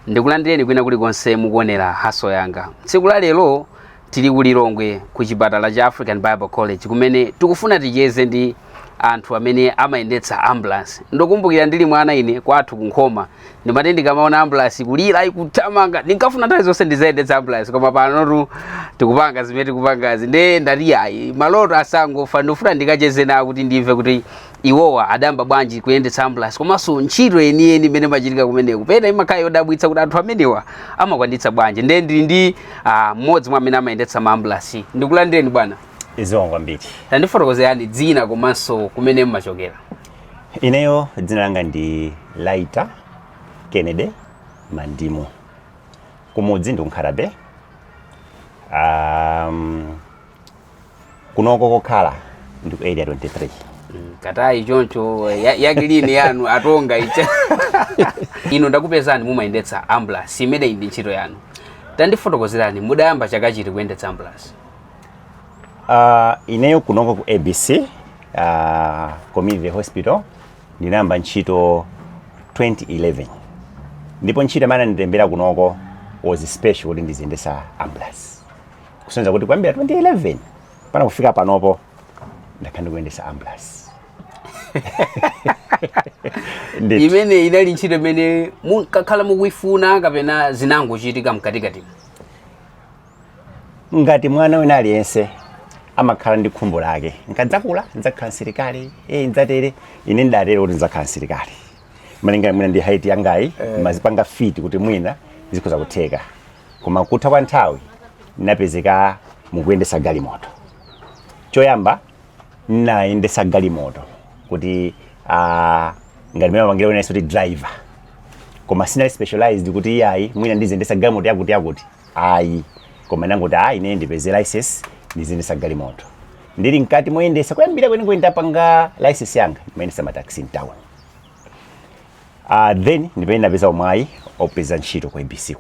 Ndikulandireni kwina kulikonse mukuonera haso yanga. Tsiku la lero tili ku Lilongwe ku chipatala cha African Bible College kumene tikufuna ticheze ndi anthu amene amayendetsa ambulance. Ndokumbukira ndili mwana ine kwathu kunkhoma ndimati ndikamaona ambulance kulira ikutamanga ndinkafuna nthawi zonse ndizayendetsa ambulance, koma panotu tikupanga zimene tikupangazi nde ndati ayi maloto asangofa ndofuna ndikacheze nawo kuti ndimve kuti iwowa adamba bwanji kuyendetsa ambulance komanso ntchito yeniyeni imene machitika kumeneko pena imakhala yodabwitsa kuti anthu amenewa amakwanditsa bwanji. Nde ndili ndi mmodzi mwa amene amayendetsa ma ambulance. Ndikulandireni bwana. Izo kwambiri. Tandifotokozerani dzina komanso kumene mmachokera. Ineyo dzina langa ndi Laita Kennedy Mandimu. Kumudzi ndi Nkharabe. Kunoko kokhala ndi ku area 23. Katayi choncho yakilini yanu atonga icha. Ino ndakupezani mumayendetsa ambulance imene ndi ntchito yanu. Tandifotokozerani mudayamba chaka chiti kuyendetsa ambulance? Ineyo kunoko ku ABC Community Hospital ndinayamba ntchito 2011. Ndipo ntchito imene nditembera kunoko was special kuti ndiziyendetsa ambulance. Kusonyeza kuti kuyambira 2011 pana kufika panopo ndakhala ndikuyendetsa ambulance. Imene inali ntchito imene mukakhala mukuifuna kapena zinangochitika mkatikati? Ngati mwana wina aliyense amakhala ndi khumbo lake. Nkadzakula ndzakhala msilikali, ndzatere ine ndatero kuti ndzakhala msilikali. Malinga mwina ndi height yangayi mazipanga fit kuti mwina zikhoza kutheka. Koma kutha kwa nthawi ndinapezeka mukuyendetsa galimoto. Choyamba ndinayendetsa galimoto kuti ngati mwana wangire wina kuti driver. Koma sina specialized kuti iyayi mwina ndiziyendetsa galimoto yakuti ayi. Koma nangoti ine ndipeze license ndiziyendetsa galimoto. Ndili mkati moyendetsa kuyambira kwenikweni ndapanga license yanga ndiyendetsa mataxi town. Then ndipene ndapeza umwayi opeza ntchito ku ABC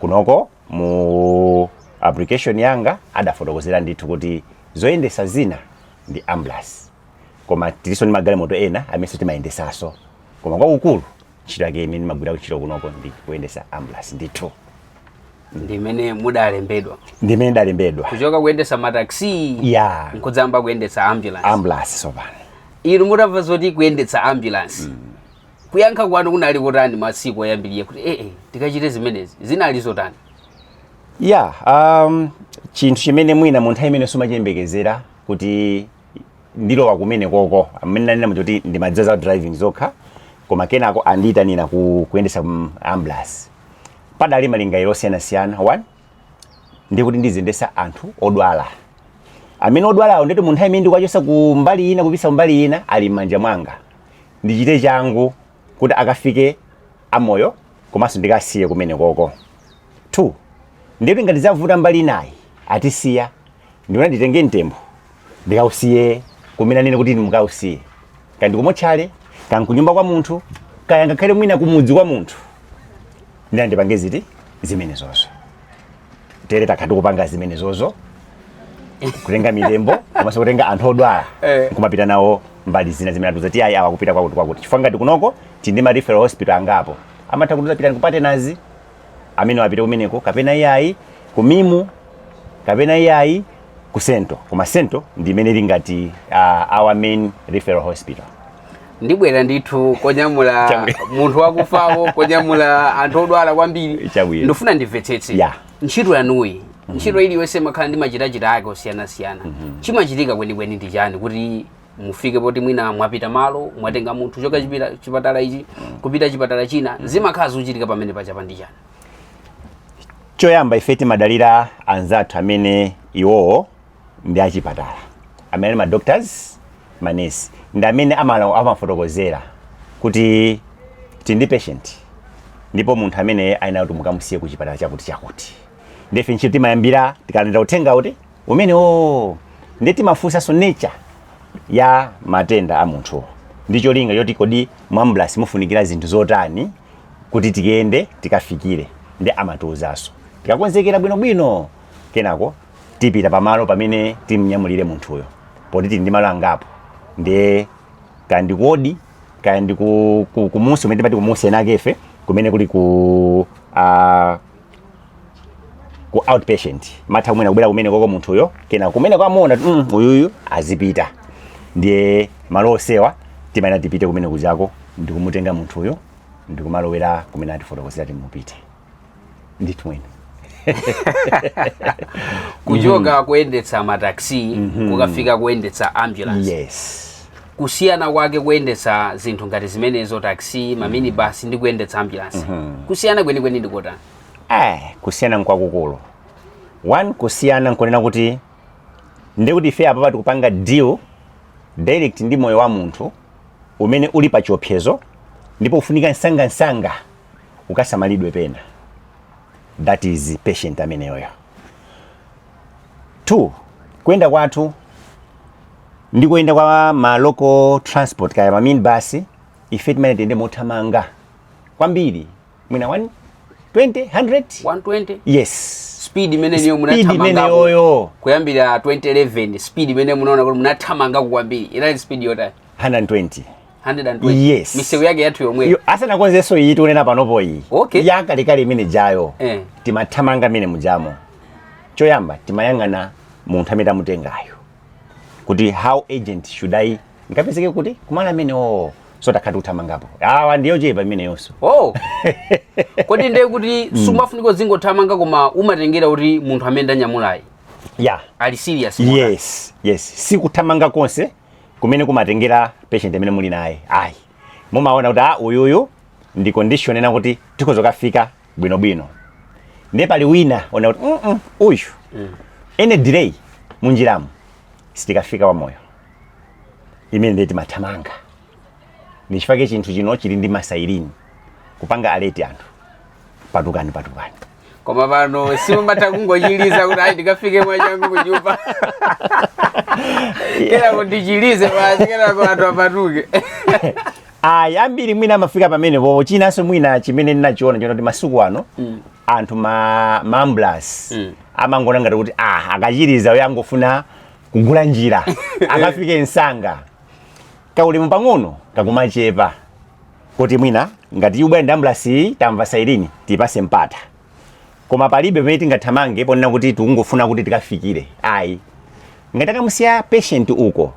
kunoko mu application yanga adafotokozera ndithu kuti zoyendetsa zina ndi ambulance. Koma tiliso ndi magalimoto ena amene timayendetsaso. Koma kwakukulu ntchito yake imene ndimagwira ntchito kunoko ndi kuyendetsa ambulance ndithu. Ndimene mudalembedwa? Ndimene ndalembedwa. Kuchoka kuyendetsa mataxi nkudzamba kuyendetsa ambulance. Ambulance sopano. Inu mutamva zoti kuyendetsa ambulance. Kuyankha kwanu kunali kotani masiku ayambiriye kuti tikachite zimenezi zinali zotani? Chinthu chimene mwina munthu imene sumachiyembekezera kuti ndilowa kumene koko amene nanena kuti ndimadziwa driving zokha, koma kenako andiyitanira kuyendetsa ambulance. Padali malingaliro osiyanasiyana. One ndi kuti ndiziyendetsa anthu odwala. Amene odwalawo ndeti munthu imene ndikuwachosa ku mbali ina kupita mbali ina ali m'manja mwanga. Ndichite changu kuti akafike amoyo komanso ndikasiye kumene koko. 2 ndeti ngati zavuta mbali inayi atisiya ndiona nditenge mtembo ndikausiye kumene nene kuti mukausiye. Kandi kumotchale kandi kunyumba kwa munthu kaya ngakhale mwina kumudzi kwa munthu. Ndipange ziti zimene zozo. Tere takati kupanga zimene zozo. Kutenga mitembo komanso kutenga anthu odwala kumapita nawo mbali zina zimene atuzati ayi awakupita kwakuti. Chifukwa ngati kunoko tindi ma referral hospital angapo. Amatha kuti apita kupate nazi amene wapita kumeneko kapena iyayi ku Mimu kapena iyayi ku Sento. Koma Sento ndi imene lingati our main referral hospital. Ndibwera ndithu konyamula munthu wakufawo konyamula anthu odwala kwambiri. Ndofuna ndimvetsetse. Ntchito yanuyi ntchito iliyonse makhala ndi machitachita ake osiyanasiyana. Chimachitika kwenikweni ndi chani kuti mufike poti mwina mwapita malo mwatenga munthu choka chipatala ichi kupita chipatala china zimakhala zochitika pamene pachapa ndi chani? Choyamba ife timadalira anzathu amene iwowo ndi achipatala. Amene ma doctors, manesi ndi amene amafotokozera kuti tindi patient ndipo munthu amene ayina kuti mukamusiye ku chipatala chakuti. Ndife ntchito timayambira tikalenda uthenga kuti umene ndeti mafunsa so nature ya matenda a munthu. Ndicho linga choti kodi mu ambulance mufunikira zinthu zotani kuti tikende tikafikire, ndi amatiuzaso. Tikakonzekera bwinobwino kenako tipita pamalo pamene timnyamulire munthuyo, poti tili ndi malo angapo, ndi kandi kodi kandi kumusi umene timati kumusi enake efe kumene kuli ku outpatient, matha kumene kubwera kumene koko munthuyo kenako kumene kwamona uyuyu azipita, ndiye malo osewa timayena tipite kumene kuzako ndikumutenga munthuyo ndikumalowera kumene atifotokozera timupite. Ndithu mwene kuchoka kuyendetsa mataxi kukafika kuyendetsa ambulance. Yes. Kusiyana kwake kuyendetsa zinthu ngati zimenezo taxi, maminibus ndi kuyendetsa ambulance. Kusiyana kwenikweni ndikotani? Kusiyana nkwakukulu. One, kusiyana nkonena kuti ndikuti ife apa tikupanga deal direct ndi moyo wa munthu umene uli pa chiopsezo ndipo ufunika nsanga ukasamalidwe pena. That is patient ameneyo. Two, kwenda kwathu ndikuenda kwa ma local transport kaya ma minibus ife timene tiyende mothamanga kwambiri mwina 120 100 120. Yes. Speed imene niyo munathamanga yoyo kuyambira 2011 speed imene munaona kuti munathamanga kwambiri inali speed yotani? 120. Yes. Misewu yake yathu yomwe asana konzeso iyi tunena panopo iyi. Okay. Yakalekale imene jayo timathamanga imene mujamo. Choyamba timayang'ana munthu amene amutengayo kuti how agent should I ngapezeke kuti kumala amene so takhati kuthamangapo awa ndiyo chepa imene yonso. Kodi ndiye kuti sumafuniko zingothamanga koma umatengera kuti munthu amene ndanyamulayi ali serious? Yes. Sikuthamanga konse kumene kumatengera patient amene muli naye. Mumaona kuti uyuyu ndi condition ena kuti tikozokafika bwinobwino. Ndiye pali wina ona kuti uyu ene delay munjiramu sitikafika wa moyo. Imene ndiye timathamanga. Nishifake chinthu chino chili ndi masairini kupanga alert anthu patukani. Koma pano simumatha kungochiliza kuti ndikafike mwachangu kunyumba. Kenako ndichilize basi kenako anthu apatuke. Ambiri mwina amafika pamenepo. Chinanso mwina chimene ndinachiona kuti masuku ano anthu ma ambulance amangona ngati kuti akachiliza uyo angofuna kugula njira akafike nsanga kaulemu pang'ono kakumachepa kuti mwina ngati ubwera ndi ambulance tamva sairini tipase mpata, koma palibe pamene tingathamange ponena kuti tikungofuna kuti tikafikire. Ngati akamusiya patient uko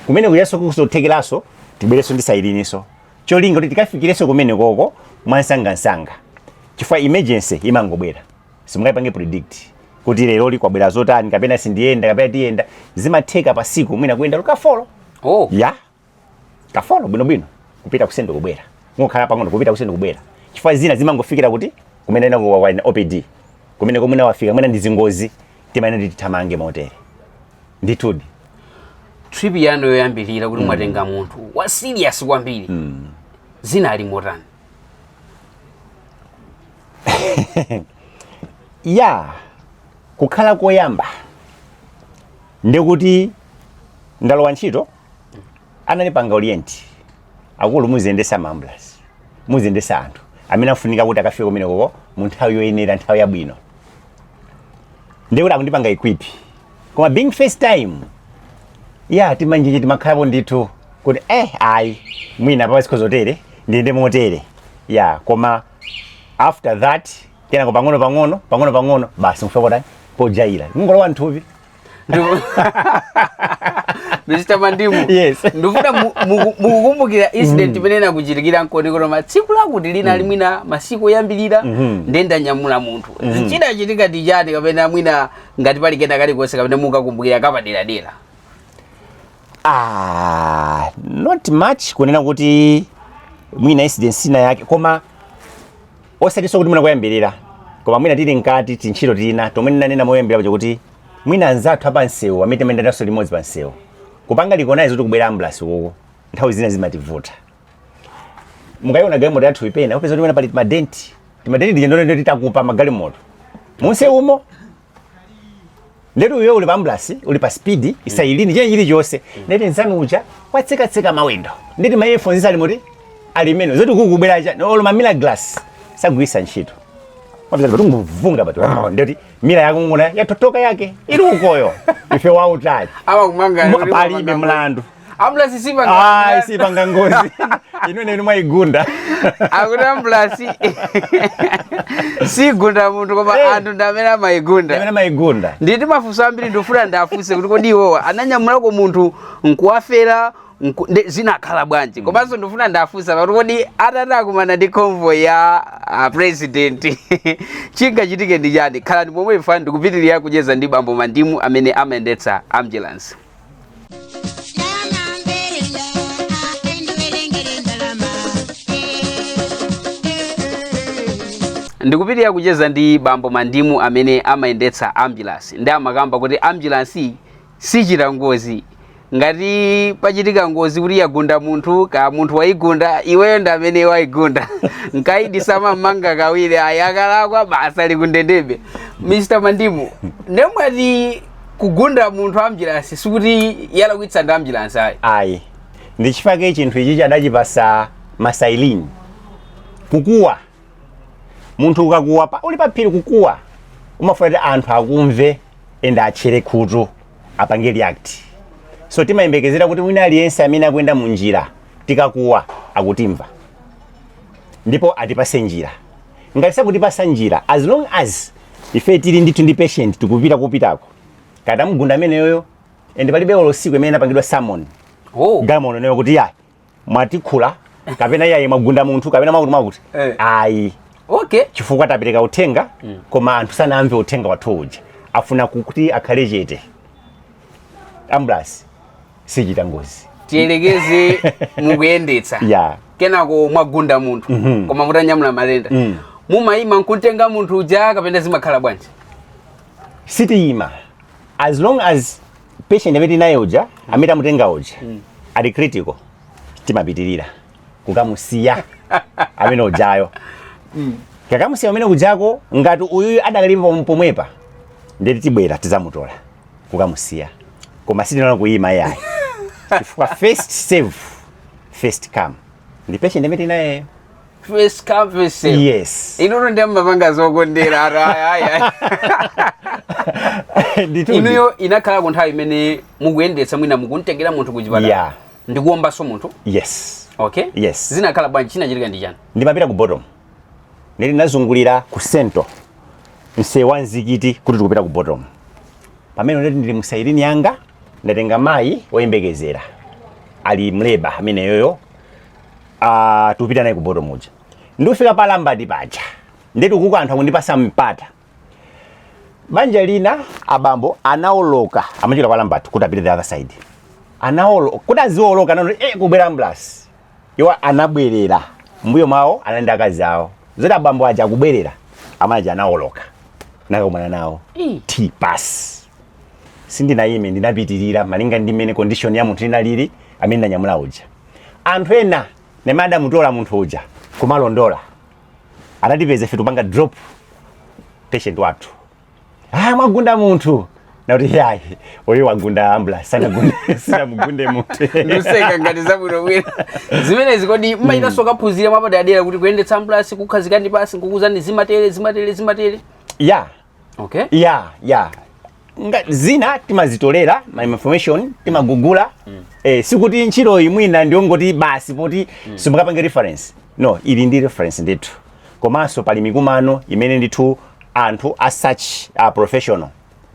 kumene kuyaso kusothekeraso tibwereso ndi sairiniso cholinga kuti tikafikireso kumene koko mwansanga chifukwa emergency imangobwera simungayipange predict kuti lero likwabwera zotani kapena sindiyenda kapena tiyenda. Zimatheka pasiku mwina kuyenda lukafolo kafolo bwinobwino kupita kusendo kubwera ngokhala pang'ono kupita kusendo kubwera chifukwa zina zimangofikira kuti kumene ena kwa OPD kumene komwina wafika mwina ndi zingozi timayena tithamange motere. Ndithudi trip yanu yoyambirira kuti mwatenga munthu wa serious kwambiri zina ali motani? kukhala koyamba ndikuti ndalowa ntchito ananipanga orient akulu muziyendesa ambulance muziyendesa anthu amene afunika kuti akafike kumene koko mu nthawi yoyenera, nthawi yabwino. Ndikuti akundipanga equip koma being first time timanjinji timakhalapo ndithu kuti mwina pa sikhozotere ndiyende motere koma after that kenako pang'ono basi mufika pojaira ngolowa nthupi. Mr. Mandimu, yes. Ndufuna mukukumbukira incident imene inakuchitikira nkoneko matsiku lakuti lina limwina masiku yambirira ndenda nyamula munthu. Zichita chitika tijani kapena mwina ngati pali kena kali konse kapena mukakumbukira kapadera. Not much kunena kuti mwina incident sina yake koma osatiso kuti mwina kuyambirira koma mwina tili nkati tinchito tina tomwe nanena moyambira kuti mwina anzathu apa nsewu amene timenda naso limodzi pa nsewu kupanga recognize kuti kubwera ambulance koko nthawi zina zimativuta. Mungaiona galimoto yathu ipena upeza kuti mwina pali timadenti ndiyendone titakupa magalimoto munsewu umo Ndetu uyo uli pa ambulance uli pa speed isailini chili chose ndeti nzanu uja watseka mawendo ndeti ma earphones ali moti ali meno zoti kukubwera cha no mamila glass sagwisa ntchito mapita kuti nguvunga batu ndeti mira yako ngona yatotoka yake ili ukoyo ife wautali ama kumanga pali ibe mlandu ambulance sipanga sipanga ngozi ino nenu mwaigunda akuti ambulance sigunda munthu koma anthu ndamene maigunda nditi mafunso ambiri ndofuna ndafuse kuti kodi iwowa ananyamulako munthu nkuwafera zinakhala bwanji komanso ndofuna ndafunsa kuti kodi atatakumana ndi convoy ya president chingachitike ndi chani. Khalani pomwe mfani ndikupitirira kucheza ndi Bambo Mandimu amene amayendetsa ambulance. Ndikupitirira kucheza ndi Bambo Mandimu amene amayendetsa ambulance ndi amakamba kuti ambulance sichita ngozi ngati pachitika ngozi kuti yagunda munthu ka munthu waigunda iweyo ndi amene waigunda nkaidi sama manga kawiri ayakalakwa basa likundendebe. Mr. Mandimu nemwati kugunda munthu ambulance sikuti yalakwitsa ndi ambulance ayi ndi chifake chinthu ichi chadachipasa masailini kukuwa munthu ukakuwa uli paphiri kukuwa umafuata anthu akumve enda achere khutu apange react. So timayembekezera kuti wina aliyense amene akuyenda mu njira tikakuwa akutimva ndipo atipase njira. Ngati sakutipasa njira as long as ife tili ndithu ndi patient tikupita kupitako kata mugunda ameneyo ende palibe olosiku imene apangidwa summon gamono nayo kuti yayi mwatikhula kapena yayi magunda munthu kapena makuti ayi okay chifukwa tapereka uthenga koma anthu sanamve uthenga wathu uja afuna kuti akhale chete. Ambulance sichita ngozi tiyelekeze mukuyendetsa kenako mwagunda munthu koma mutanyamula malenda mumayima nkutenga munthu uja kapena zimakhala bwanji? Sitiyima as long as patient amene naye uja amene amutenga uja ali critical timapitirira kukamusiya amene ujayo kakamusiya amene ujako ngati uyu adakalimva pomwepa ndeti tibwera tizamutola kukamusiya koma sitinona kuyima yayi chifukwa first save first come ndi patient amene naye first come first save. Yes inono ndi mapanga zokondera aya inuyo inakhala ku nthawi imene mukuyendetsa mwina mukuntengera munthu kuchipatala ndikuwombaso munthu? Yes okay yes zinakhala bwanji chinachitika ndi chani? ndimapita ku bottom ndili nazungulira ku center msewu wa Nzikiti kuti tikupita ku bottom pamene ndati ndili musailini yanga ndatenga mayi woyembekezera ali mleba amene yoyo tupita naye ku bottom uja ndifika pa Lambadi paja ndeti kuko anthu akundipasa mpata banja lina abambo anaoloka amachira kwa Lambadi kuti apite the other side anaoloka kuti azioloka nanoti kubwera ambulance iwo anabwerera mbuyo mawo anandi akazi awo zoti abambo aja akubwerera amaja anaoloka nakakumana nawo T-pass sindinayime ndinapitirira malinga ndi mmene condition ya munthu inalili amene ndanyamula uja. Anthu ena nemada mutola munthu uja kumalondola anatipeza ife tupanga drop patient wathu mwagunda munthu nauti yayi oyo wagunda ambulance sana mugunde munthu nduseka ngati zabwino bwino zimenezi kodi mmayina soka phunzira mwapadera kuti kuyendetsa ambulance kukhazikani pasi nkukuzani zimatere okay zina timazitolera my information timagugula sikuti ntchito imwina ndiyo ngoti basi poti simukapange reference no ili ndi reference ndithu komanso pali mikumano imene ndithu anthu as such professional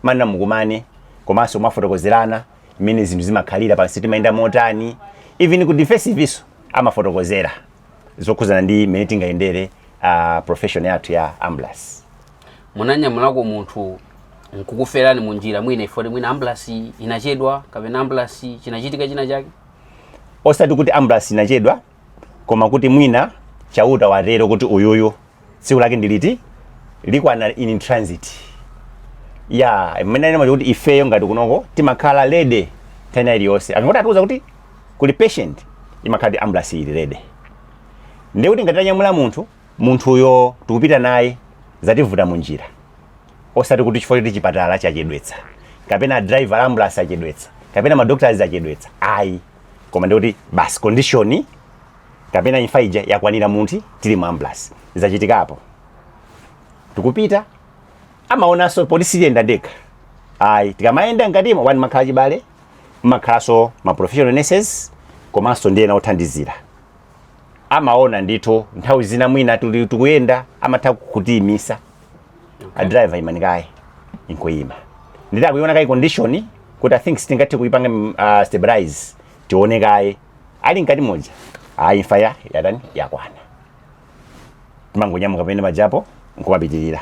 manna mukumane komanso mwafotokozerana imene zinthu zimakhalira pansi timayenda motani even ku defensive iso amafotokozera zokhuzana ndi imene tingayendere profession yathu ya ambulance. Munanyamulako munthu nkukuferani munjira mwina ifoti mwina ambulance inachedwa kapena ambulance chinachitika china chake? Osati kuti ambulance inachedwa koma kuti mwina chauta watero kuti uyuyu tsiku lake ndiliti likwana in transit mmene nemacho kuti ifeyo ngati kunoko timakhala ready tena iliyonse akangoti atiuza kuti kuli patient imakhala ambulance ili ready ndiye kuti ngati tanyamula munthu uyo tikupita naye zativuta munjira osati kuti chifukwa kuti chipatala chachedwetsa kapena driver ambulance achedwetsa kapena madoctors achedwetsa ayi koma ndikuti basi condition kapena imfa ija yakwanira munthu tili mu ambulance zachitikapo tikupita amaonanso poti sitiyenda ndekha ayi tikamayenda ngatimo wani makhala chibale mmakhalaso ma professional nurses komanso ndiye naothandizira amaona ndithu nthawi zina mwina tikuyenda amatha kutiyimisa a driver imanikaye inkoyima nditakuiona kai condition kuti I think sitingathe kuipanga stabilize tione kaye ali nkati moja ayi imfa yatani yakwana timangonyamuka pene majapo nkumapitirira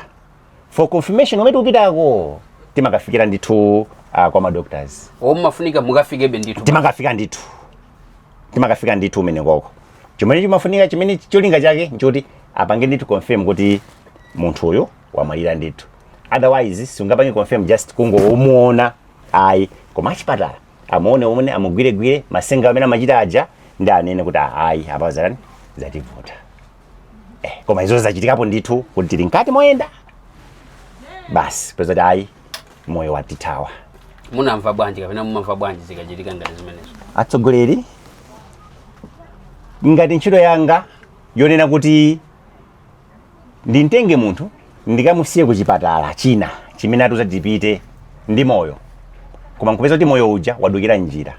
for confirmation umene upitako timakafikira ndithu kwa ma doctors mafunika mukafikebe ndithu timakafika ndithu umene koko chimene chimafunika chimene cholinga chake nchoti apange ndithu confirm kuti munthu uyo wamwalira ndithu otherwise sungapange confirm just kungomuona ayi koma achipatala amuone umene amugwiregwire masenga amene amachita aja ndi anene kuti ayi apa zarani zativuta koma izo zachitikapo ndithu kuti tili nkati moyenda basi pezati ayi moyo watithawa munamva bwanji kapena mumamva bwanji zikachitika ngati zimenezo atsogoleri ngati ntchito yanga yonena kuti ndintenge munthu ndikamusiye kuchipatala china chimene atuza tipite ndi moyo koma nkupeza kuti moyo uja wadukira njira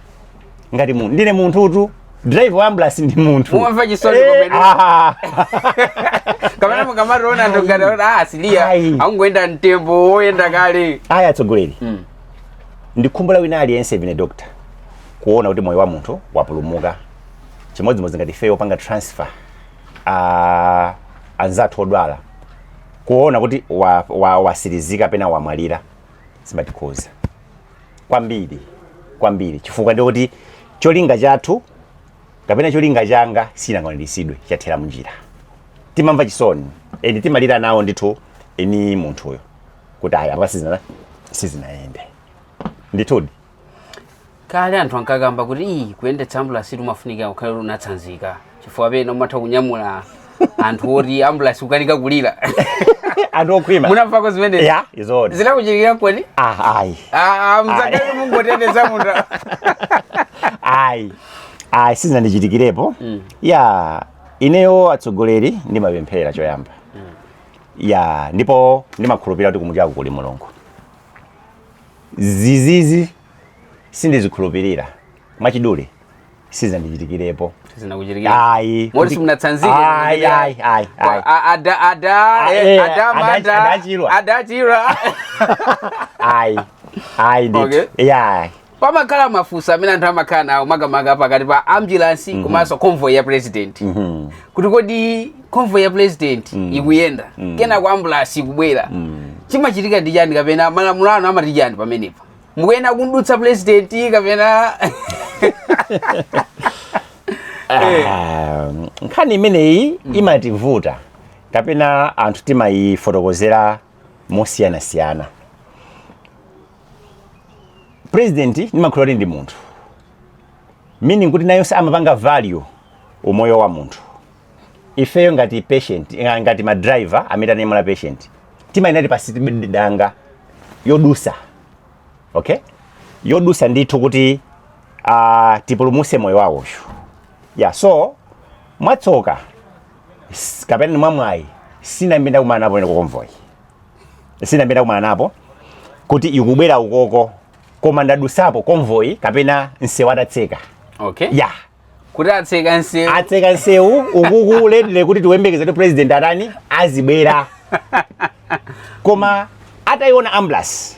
ngati munthu ndine munthutu driver wa ambulance ndi munthu mumamva chisoni komene kamene mukamarona ndongati asilia akungoyenda mtembo woyenda kale ayi atsogoleri ndikhumbula wina aliyense vine doctor kuona kuti moyo wa munthu wapulumuka chimodzimodzi ngati feyo panga transfer anzathu odwala kuona kuti wasirizika pena wamwalira simatikhuza kwambiri chifukwa ndi kuti cholinga chathu kapena cholinga changa sinanganiridwe chathera munjira timamva chisoni eni timalira nawo ndithu eni munthuyo kuti aya apa sizinayende ndithudi kale anthu ankakamba kuti kuyendetsa ambulance timafunika ukhale unatsanzika chifukwa pena umatha kunyamula anthu oti ambulance ukanika kulira anthu okhwima munamvako zimene ya izodi zinakuchitikira kwani ayi mzakale mungotendeza munthu ayi sizinandichitikirepo ya ineyo atsogoleri ndimapemphera choyamba ya ndipo ndimakhulupirira kuti kumuchako kuli Mulungu zizizi sindizikhulupirira mwachidule sizinandichitikirepo sizinakuchitikira ayi moti simunatsanzike ayi adachira ayi ndithu ya pamakhala mafusa amene anthu amakhala nawo makamaka pakati pa ambulance komanso convoy ya president kuti kodi convoy ya president ikuyenda kenako ambulance ikubwera chimachitika ndi chani kapena malamulo anu amati chani pamenepa mukuyenda kundutsa president kapena nkhani imeneyi imativuta kapena anthu timayifotokozera mosiyanasiyana president ndimakhulupirira ndi munthu meaning kuti nayo amapanga value umoyo wa munthu ifeyo ngati patient ngati ma driver amene anayimula patient timayenda pasitibedanga yodusa okay yodusa ndithu kuti tipulumuse moyo wawo ya so mwatsoka kapena mwamwayi sinambenda kumana napo ku convoy sinambenda kumana napo kuti ikubwera ukoko koma ndadusapo convoy kapena nsewu atatseka okay ya kuti atseka nsewu ukukulendere kuti tiwembekeze kuti president atani azibwera koma atayiona ambulance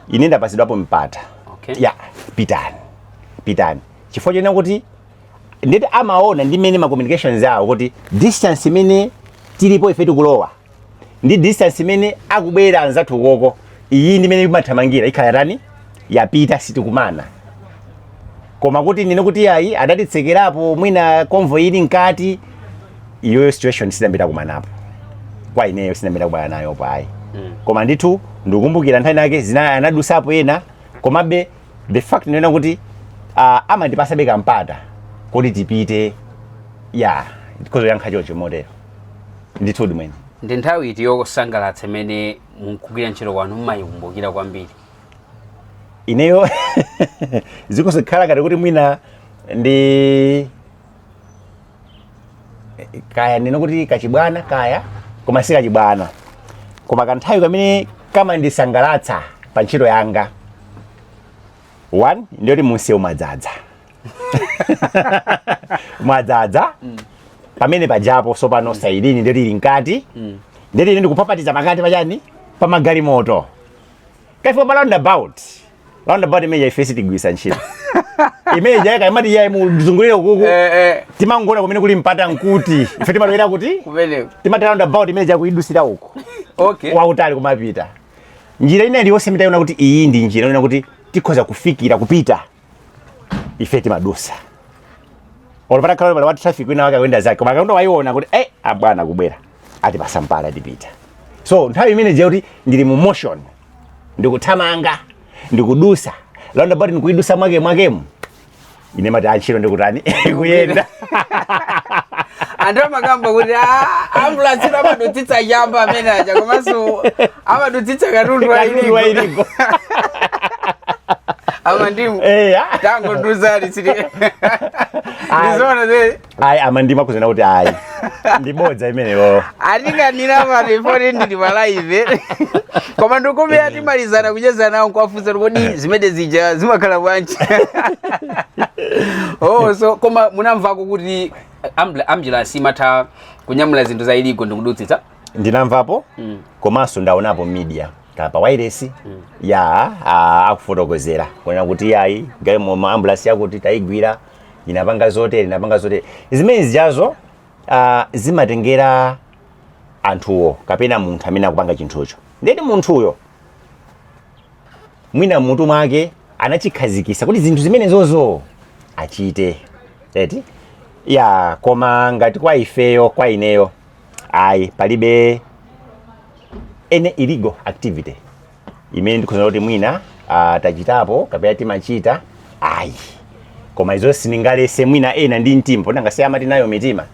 ine ndapasidwapo mpata okay ya pitani chifukwa chena kuti ndeti amaona ndi mene ma communications awo kuti distance imene tilipo ife tikulowa ndi distance imene akubwera anzathu ukoko iyi ndi mene imathamangira ikhala tani yapita sitikumana koma kuti nene kuti ayi adatitsekerapo mwina convoy ili nkati iyo situation sinambita kumanapo kwa ineyo sinambita kubana nayo pa ayi koma ndithu ndikukumbukira nthani yake zina anadusapo ena komabe the fact nena kuti amandipasabe kampata kuti tipite ya ndikozo yankha chocho modelo ndithu mwene ndi nthawi iti yokusangalatsa imene mukugwira ntchito kwanu mmayikumbukira kwambiri ineyo zikuzikhala ngati kuti mwina ndi kaya nino kuti kachibwana kaya koma si kachibwana koma kanthawi kamene kamandisangalatsa pa ntchito yanga. One ndiyoti munsewu mwadzaza mwadzaza pamene pajapo sopano saidini ndiyoti ili nkati ndiyoti ili ndikupapatiza makati pachani pa magalimoto kaifa pa roundabout imene ifesi tigwisa ntchito imene jayaka imati yayi muzungulire ukuku timangona kumene kuli mpata nkuti ife timatowera kuti timati roundabout imene jakuyidusira uku wautali kumapita njira ina iliyonse mitayona kuti iyi ndi njira ina kuti tikhoza kufikira kupita ife timadusa olopata khala pala wa traffic wina wake wenda zake koma akaunda waiona kuti abwana kubwera ati pasampala tipita. So nthawi imene je kuti ndili mu motion ndikuthamanga ndikudusa roundabout ndikuidusa mwakemu ine mati antchito ndikutani kuyenda anthu amakamba kuti ambulance amadutsitsa chamba amene aja komanso amadutsitsa katundu wa iligo amandimu tango nduzali siri ndizona ze amandima kuzena kuti ndibodza imeneyo atinganira pano pone ndili pa live koma ndikume atimalizana kucheza nawo kwafusa kodi zimene zija zimakhala bwanji. So koma munamvako kuti ambulance imatha kunyamula zinthu za iligo ndikudutsitsa? Ndinamvapo komanso ndaonapo media kapa wireless ya akufotokozera kuona kuti yayi ngale mu ambulance yakuti taigwira inapanga zotere zimene zijazo zimatengera anthuwo kapena munthu amene akupanga chinthucho ndeti munthuyo mwina mutu mwake anachikhazikisa kuti zinthu zimene zozo achite eti ya koma ngati kwa ifeyo kwa ineyo palibe ene illegal activity imene ndikuzana kuti mwina tachitapo kapena timachita koma izo siningalese mwina ena ndi mtimbo nangasiya amati nayo mitima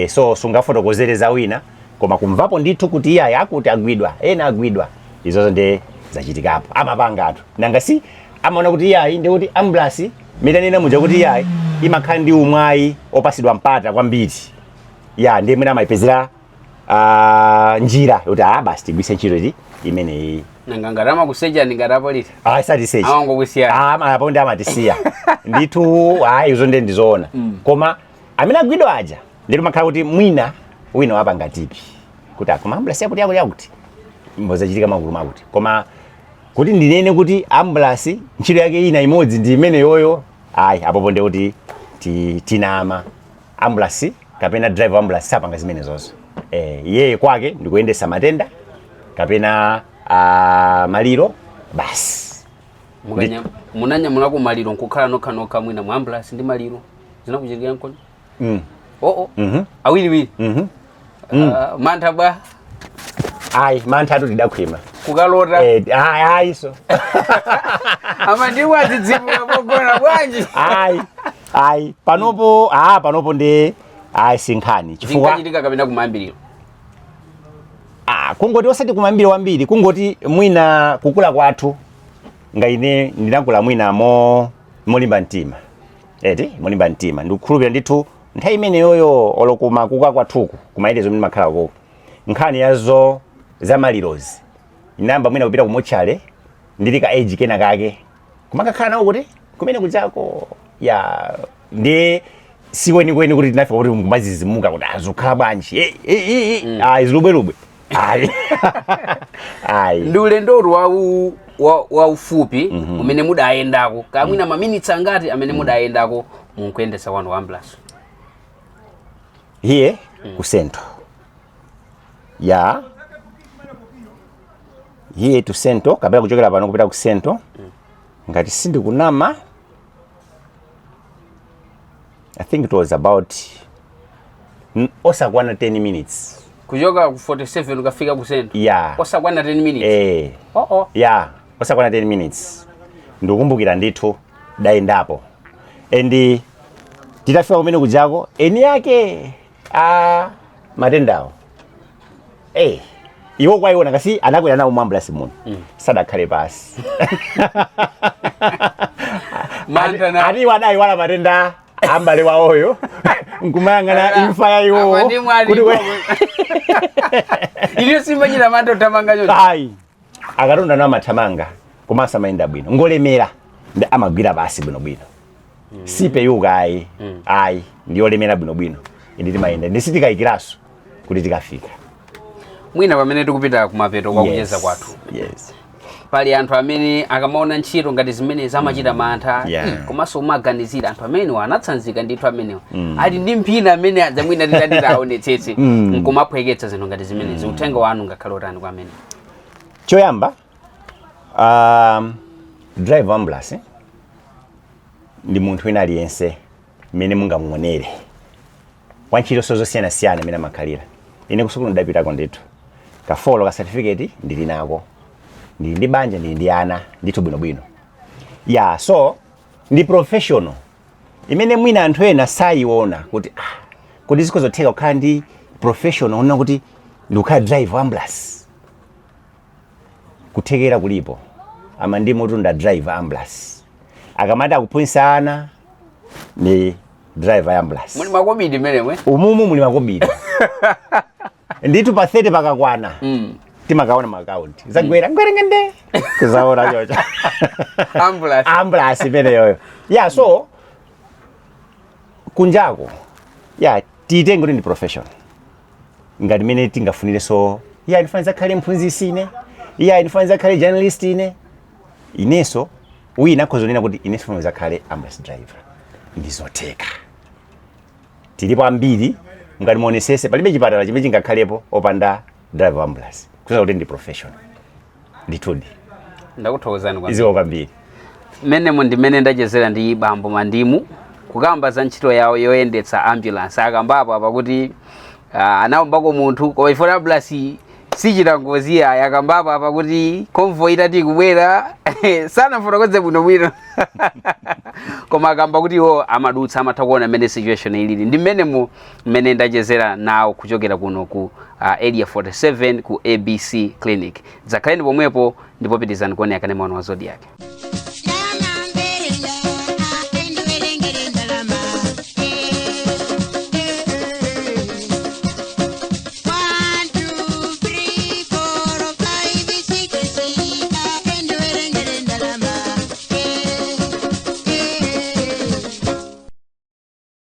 so sungafotokozere za wina koma kumvapo ndithu kuti iye akuti agwidwa ena agwidwa izozo nde zachitikapo amapanga athu nangasi amaona kuti iye ndi kuti ambulance mitanena muja kuti iye imakhala ndi umwayi opasidwa mpata kwambiri ndiye mwina amayipezera njira kuti basi tigwise ntchito iti imeneyi nangangama kuseja ndingatapolita sati seja awangokusiya apo ndi amatisiya ndithu izo nde ndizoona koma amene agwidwa aja ndito makhala kuti mwina wina wapanga tipi kuti koma ambulance yakuti mbozachitika magulu makuti koma kuti ndinene kuti ambulance ntchito yake ina imodzi ndi imene yoyo apopo ndi kuti tinama ambulance kapena driver ambulance sapanga zimene zozo yeye kwake ndikuyendesa matenda kapena maliro basi munanyamula ku maliro nkukhala nokha mwina mu ambulance ndi maliro zinakuchitikira nkoni awiriwiri mantha bwa mantha atu tidakhwima kukalota iso amandimu azidzipula pogona bwanji panopo ndi sinkhani chifukwa zinkachitika kapena kumayambiriro kungoti osati kumayambiriro wambiri kungoti mwina kukula kwathu ngaine ndinakula mwina molimba mtima molimba mtima ndikukhulupirira ndithu nthawi imene yoyo olokuma kuka kwathuku kumayerezo mene makhala ko nkhani yazo za malirozi inamba mwina kupita kumochale ndili ka age kena kake kumakakhala nawo kuti kumene kudzako ndi siwenikweni kuti tinafika kuti kumazizimuka kuti azokhala bwanji izilubwelubwe ndi ulendo wa ufupi umene mudayendako kamwina maminitsi angati amene mudayendako munkuyendesa wanu wa ambulance hiye ku Central hiye to Central kapena kuchokera pano kupita ku Central ngati sindikunama I think it was about osakwana 10 minutes kuchoka ku 47 ukafika ku Central osakwana 10 minutes osakwana 10 minutes ndikukumbukira ndithu dayendapo and titafika kumene kujako eni yake matendawo iwo kwaiona kasi anakwera nawo mwambulasi muno sadakhale pasi ati wadai wala matenda ambale wawoyo nkumayang'ana imfa ya iwo iliyo simbachita mando tamanga choncho ayi akatonda nawo mathamanga komanso amayenda bwino ngolemera ndi amagwira pasi bwinobwino sipeyuka ayi ndiyolemera bwinobwino indi timayenda ndisitikayikiraso kuti tikafika mwina pamene tikupita kumapeto kwa kucheza kwathu pali anthu amene akamaona ntchito ngati zimene zamachita mantha komanso umaganizira anthu amene anatsanzika ndithu amenewa ali ndi mphina amene adzamwina titatiaonetsetse nkumaphweketsa zinthu ngati zimene ziuthenga wanu ngakhale utani kwa amene choyamba driver ambulance ndi munthu wina aliyense mmene mungamuonere wantchito zosiyana-siyana amene amakhalira ine kusukulu ndidapitako ndithu kafolo ka certificate ndili nako ndili ndi banja ndili ndi ana ndithu bwinobwino so ndi professional imene mwina anthu ena sayiona kuti kuti zikozotheka kukhala ndi professional ona kuti ndikukhala driver ambulance kuthekera kulipo ama ndi mutu nda driver ambulance akamati akuphunzitsa ana ni driver ambulance muli makobidi menemwe umumu muli makobidi ndithu pa 30 pakakwana timakaona makaundi zagwera ngwerengende kuzaona chocho ambulance imeneyoyo so kunjako tiitenge kuti ndi profession ngati mene tingafunire so ndifaniza khale mphunzitsi ine ndifaniza khale journalist ineso wina khozonena kuti ine ndifaniza khale ambulance driver ndizotheka tilipo ambiri ngati muonesese palibe chipatala chimene chingakhalepo opanda driver ambulance kuza kuti ndi professional ndithudi ndakuthokozani kwa izo kwambiri menemo ndimene ndachezera ndi Bambo Mandimu kukamba za ntchito yawo yoyendetsa ambulance akambapo apa kuti anaombako munthu koma ifuna ambulance sichita ngozi akambapo apa kuti convoy itati kubwera sanafotokoze bwinobwino koma akamba kuti iwo amadutsa amatha kuona mmene situation ilili ndi mmene ndachezera nawo kuchokera kuno ku area 47 ku ABC clinic dzakhaleni pomwepo ndipo pitizani kuonera kanema wa Zodiac.